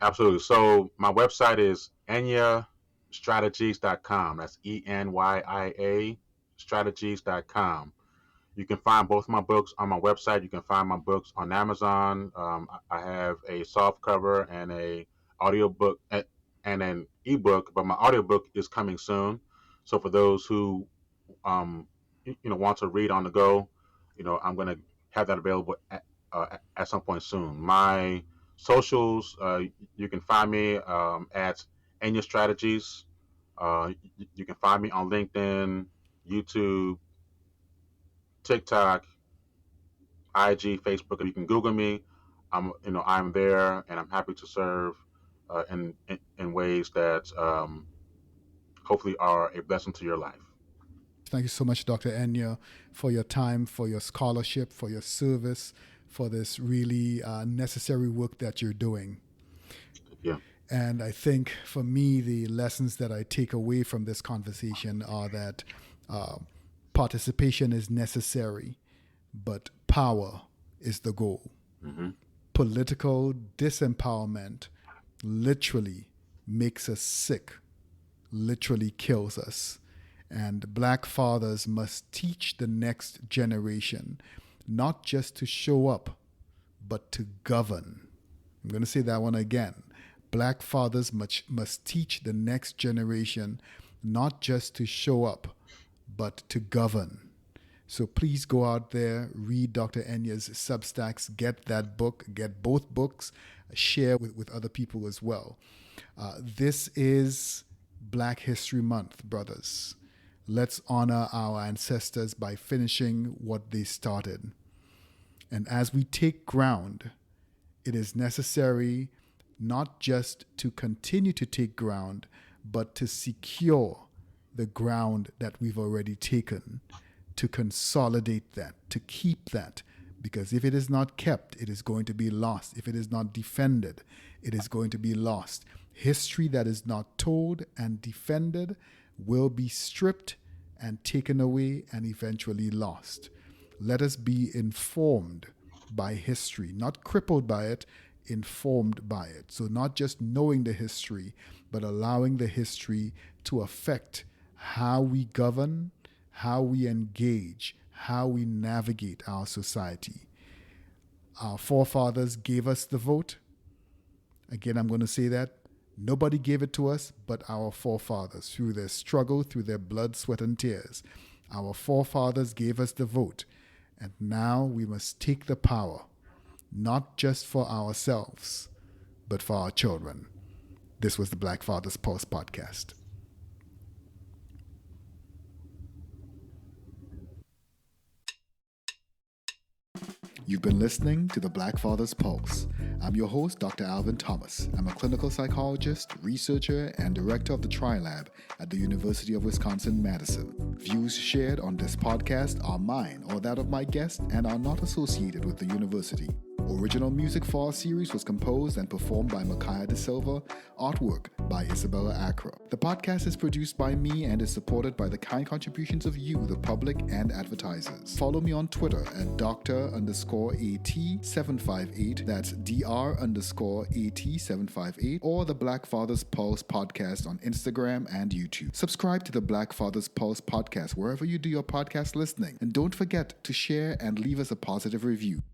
S2: Absolutely. So my website is EnyiaStrategies.com. That's ENYIA strategies.com. You can find both my books on my website. You can find my books on Amazon. I have a soft cover and a audiobook and an ebook, but my audiobook is coming soon. So for those who want to read on the go, I'm going to have that available at some point soon. My socials, you can find me at Enyia Strategies. You can find me on LinkedIn, YouTube, TikTok, IG, Facebook. You can Google me. I'm there, and I'm happy to serve in ways that hopefully are a blessing to your life.
S1: Thank you so much, Dr. Enyia, for your time, for your scholarship, for your service, for this really necessary work that you're doing.
S2: Yeah.
S1: And I think for me, the lessons that I take away from this conversation are that participation is necessary, but power is the goal.
S2: Mm-hmm.
S1: Political disempowerment literally makes us sick, literally kills us. And Black fathers must teach the next generation not just to show up, but to govern. I'm going to say that one again. Black fathers must teach the next generation not just to show up, but to govern. So please go out there, read Dr. Enyia's Substacks, get that book, get both books, share with other people as well. This is Black History Month, brothers. Let's honor our ancestors by finishing what they started. And as we take ground, it is necessary not just to continue to take ground, but to secure the ground that we've already taken, to consolidate that, to keep that. Because if it is not kept, it is going to be lost. If it is not defended, it is going to be lost. History that is not told and defended will be stripped and taken away and eventually lost. Let us be informed by history, not crippled by it, informed by it. So not just knowing the history, but allowing the history to affect how we govern, how we engage, how we navigate our society. Our forefathers gave us the vote. Again, I'm going to say that. Nobody gave it to us but our forefathers through their struggle, through their blood, sweat, and tears. Our forefathers gave us the vote. And now we must take the power, not just for ourselves, but for our children. This was the Black Fathers Pulse podcast. You've been listening to the Black Fathers Pulse. I'm your host, Dr. Alvin Thomas. I'm a clinical psychologist, researcher, and director of the TriLab at the University of Wisconsin-Madison. Views shared on this podcast are mine or that of my guest and are not associated with the university. Original music for our series was composed and performed by Micaiah De Silva, artwork by Isabella Acra. The podcast is produced by me and is supported by the kind contributions of you, the public, and advertisers. Follow me on Twitter at Dr_AT758, that's Dr_AT758, or the Black Fathers Pulse podcast on Instagram and YouTube. Subscribe to the Black Fathers Pulse podcast wherever you do your podcast listening, and don't forget to share and leave us a positive review.